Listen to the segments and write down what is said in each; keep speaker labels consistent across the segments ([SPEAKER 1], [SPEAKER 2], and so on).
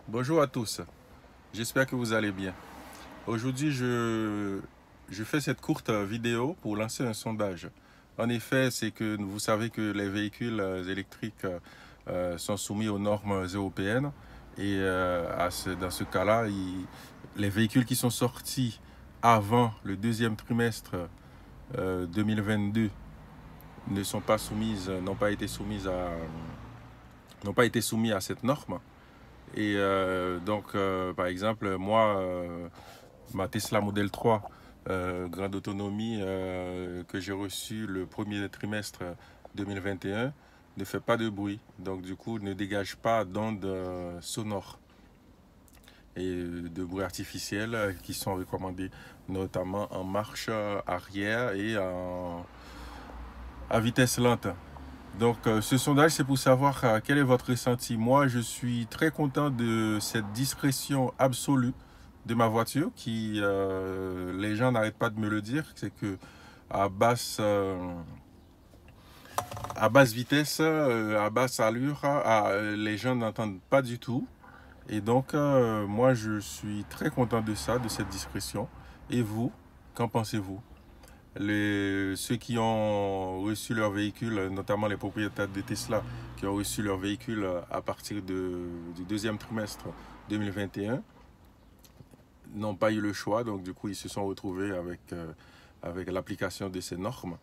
[SPEAKER 1] Bonjour à tous, j'espère que vous allez bien. Aujourd'hui, je fais cette courte vidéo pour lancer un sondage. En effet, c'est que vous savez que les véhicules électriques sont soumis aux normes européennes et dans ce cas-là, les véhicules qui sont sortis avant le deuxième trimestre 2022 ne sont pas soumises, n'ont pas été soumis à cette norme. Et par exemple, moi, ma Tesla Model 3, grande autonomie, que j'ai reçue le premier trimestre 2021, ne fait pas de bruit. Donc, du coup, ne dégage pas d'ondes sonores et de bruit artificiel qui sont recommandés, notamment en marche arrière et à vitesse lente. Donc, ce sondage, c'est pour savoir quel est votre ressenti. Moi, je suis très content de cette discrétion absolue de ma voiture qui, les gens n'arrêtent pas de me le dire, c'est que à basse, euh, à basse vitesse, à basse allure, les gens n'entendent pas du tout. Et donc, moi, je suis très content de ça, de cette discrétion. Et vous, qu'en pensez-vous? Ceux qui ont reçu leur véhicule, notamment les propriétaires de Tesla, qui ont reçu leur véhicule à partir du deuxième trimestre 2021, n'ont pas eu le choix. Donc, du coup, ils se sont retrouvés avec l'application de ces normes.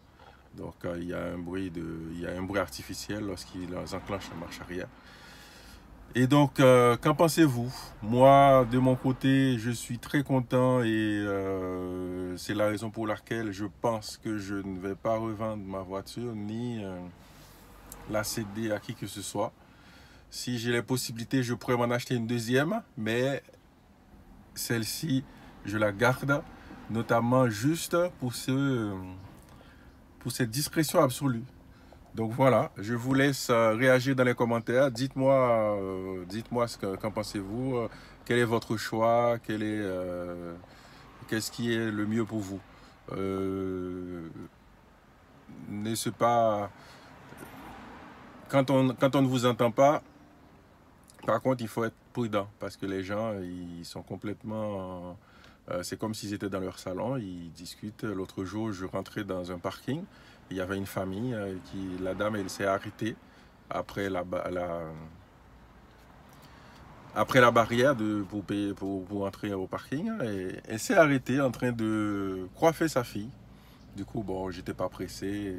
[SPEAKER 1] Donc, il y a un bruit artificiel lorsqu'ils enclenchent la marche arrière. Et donc, qu'en pensez-vous? Moi, de mon côté, je suis très content et c'est la raison pour laquelle je pense que je ne vais pas revendre ma voiture ni la céder à qui que ce soit. Si j'ai les possibilités, je pourrais m'en acheter une deuxième, mais celle-ci, je la garde, notamment juste pour cette discrétion absolue. Donc voilà, je vous laisse réagir dans les commentaires. Dites-moi qu'en pensez-vous. Quel est votre choix? Qu'est-ce qui est le mieux pour vous? Euh, N'est-ce pas quand on ne vous entend pas? Par contre, il faut être prudent parce que les gens, ils sont complètement. C'est comme s'ils étaient dans leur salon, ils discutent. L'autre jour, je rentrais dans un parking. Il y avait une famille la dame, elle s'est arrêtée après après la barrière pour entrer au parking. Et elle s'est arrêtée en train de coiffer sa fille. Du coup, bon, j'étais pas pressé.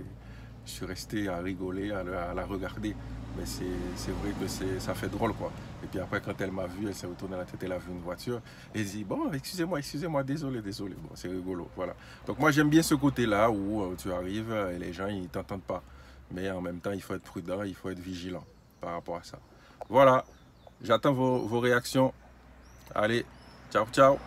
[SPEAKER 1] Je suis resté à rigoler, à la regarder. Mais c'est vrai que ça fait drôle, quoi. Et puis après, quand elle m'a vu, elle s'est retournée la tête, elle a vu une voiture. Et elle dit, bon, excusez-moi, désolé. Bon, c'est rigolo, voilà. Donc moi, j'aime bien ce côté-là où tu arrives et les gens, ils t'entendent pas. Mais en même temps, il faut être prudent, il faut être vigilant par rapport à ça. Voilà, j'attends vos réactions. Allez, ciao, ciao.